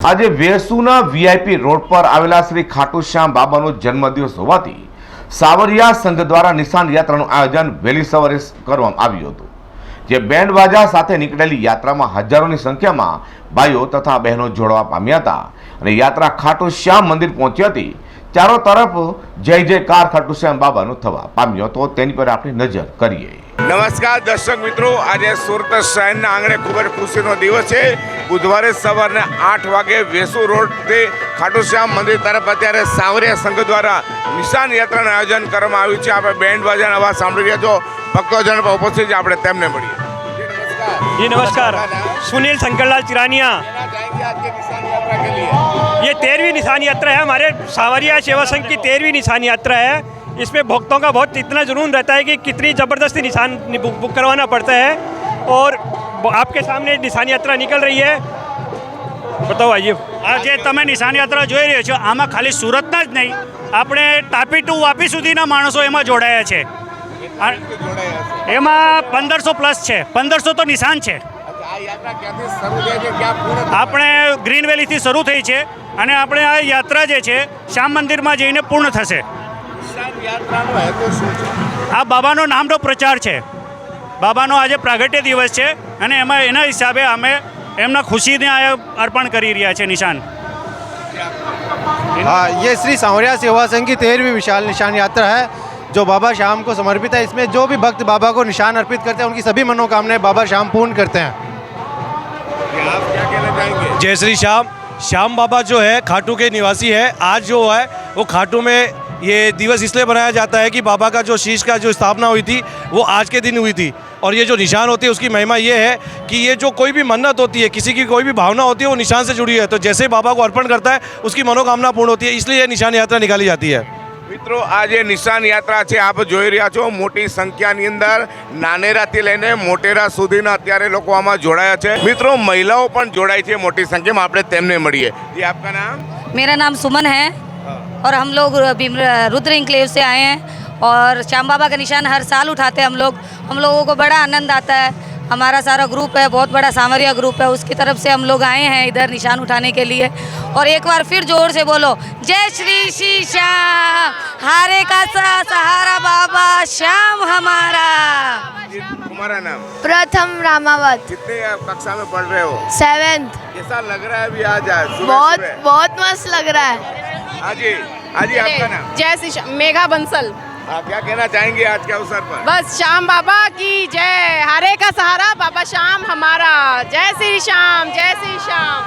આજે વેસુના VIP road પર આવેલા શ્રી ખાટુ શ્યામ બાબાનો જન્મદિવસ હોવાથી સાવરિયા સંઘ દ્વારા નિશાન યાત્રાનું આયોજન વહેલી સવારે કરવામાં આવ્યું હતું, જે બેન્ડ બાજા સાથે નીકળેલી યાત્રામાં હજારોની સંખ્યામાં ભાઈઓ તથા બહેનો જોડવા પામ્યા હતા અને યાત્રા ખાટુ શ્યામ મંદિર પહોંચી હતી। ચારો તરફ જય જયકાર ખાટુ શ્યામ બાબાનો થવા પામ્યો હતો, તેની પર આપણે નજર કરીએ। નમસ્કાર દર્શક મિત્રો, આજે સુરત શહેરના આંગણે ખૂબ જ ખુશીનો દિવસ છે। બુધવારે સવારના 8 વાગે વેસુ રોડથી ખાટુ શ્યામ મંદિર તરફ અત્યારે સાવરિયા સંઘ દ્વારા નિશાન યાત્રાનું આયોજન કરવામાં આવ્યું છે। આપણે બેન્ડ બાજાનો અવાજ સાંભળી રહ્યા છો, ભક્તોજન પર ઉપસ્થિત છે, આપણે તેમને મળીએ। जी नमस्कार, सुनील शंकरलाल चिरानिया। ये 13वीं निशान यात्रा है, हमारे सावरिया सेवा संघ की 13वीं निशान यात्रा है। इसमें भक्तों का बहुत इतना जुनून रहता है कि कितनी ज़बरदस्ती निशान बुक करवाना पड़ता है और आपके सामने निशान यात्रा निकल रही है। बताओ आइए। આજે તમે નિશાન યાત્રા જોઈ રહ્યો છો, આમાં ખાલી સુરતના જ નહીં, આપણે તાપી ટુ વાપી સુધીના માણસો એમાં જોડાયા છે। એમાં 1500 પ્લસ છે, 1500 તો નિશાન છે। આપણે ગ્રીન વેલીથી શરૂ થઈ છે અને આપણે આ યાત્રા જે છે શ્યામ મંદિરમાં જઈને પૂર્ણ થશે। આ બાબાનો નામનો પ્રચાર છે, બાબાનો આજે પ્રાગટ્ય દિવસ છે અને એમાં એના હિસાબે અમે એમના ખુશીને અર્પણ કરી રહ્યા છે નિશાન। हाँ, ये श्री सावरिया सेवा संघ की 13वीं विशाल निशान यात्रा है जो बाबा श्याम को समर्पित है। इसमें जो भी भक्त बाबा को निशान अर्पित करते हैं उनकी सभी मनोकामनाएं बाबा श्याम पूर्ण करते हैं। आप क्या कहना चाहेंगे? जय श्री श्याम। श्याम बाबा जो है खाटू के निवासी है। आज जो है वो खाटू में ये दिवस इसलिए बनाया जाता है कि बाबा का जो शीश का जो स्थापना हुई थी वो आज के दिन हुई थी, और ये जो निशान होती है उसकी महिमा ये है कि ये जो कोई भी मन्नत होती है, किसी की कोई भी भावना होती है, वो निशान से जुड़ी है। तो जैसे ही बाबा को अर्पण करता है उसकी मनोकामना पूर्ण होती है, इसलिए ये निशान यात्रा निकाली जाती है। મિત્રો, આજે નિશાન યાત્રા છે, આપ જોઈ રહ્યા છો મોટી સંખ્યાની અંદર નાનેરાથી લઈને મોટેરા સુધીના અત્યારે લોકો આમાં જોડાયા છે। મિત્રો, મહિલાઓ પણ જોડાય છે મોટી સંખ્યામાં, આપણે તેમને મળીએ। જી, આપકા નામ? मेरा नाम सुमन है और हम लोग रुद्र इंक्लेव से आए हैं और श्याम बाबा का निशान हर साल उठाते हैं हम लोगों को बड़ा आनंद आता है। हमारा सारा ग्रुप है, बहुत बड़ा सावरिया ग्रुप है, उसकी तरफ से हम लोग आए हैं इधर निशान उठाने के लिए। और एक बार फिर जोर से बोलो, जय श्री श्याम, हारे का सहारा बाबा श्याम हमारा। तुम्हारा नाम? प्रथम रामावत। कितने कक्षा में पढ़ रहे हो? 7th। कैसा लग रहा है अभी आज बहुत मस्त लग रहा है। हाजी, आपका नाम? जय श्री श्याम, मेघा बंसल। आप क्या कहना चाहेंगे आज के अवसर पर? बस श्याम बाबा की जय, हारे का सहारा बाबा श्याम हमारा। जय श्री श्याम, जय श्री श्याम।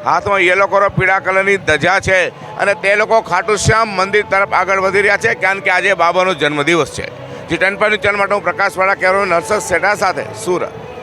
હાથમાં યલો કલર પીળા કલરની ધજા છે અને તે લોકો ખાટુ શ્યામ મંદિર તરફ આગળ વધી રહ્યા છે, કારણ કે આજે બાબાનો જન્મદિવસ છે। જી 10 ચેનલ માટે હું પ્રકાશવાળા કેરો નર્સસ સેટા સાથે સુરત।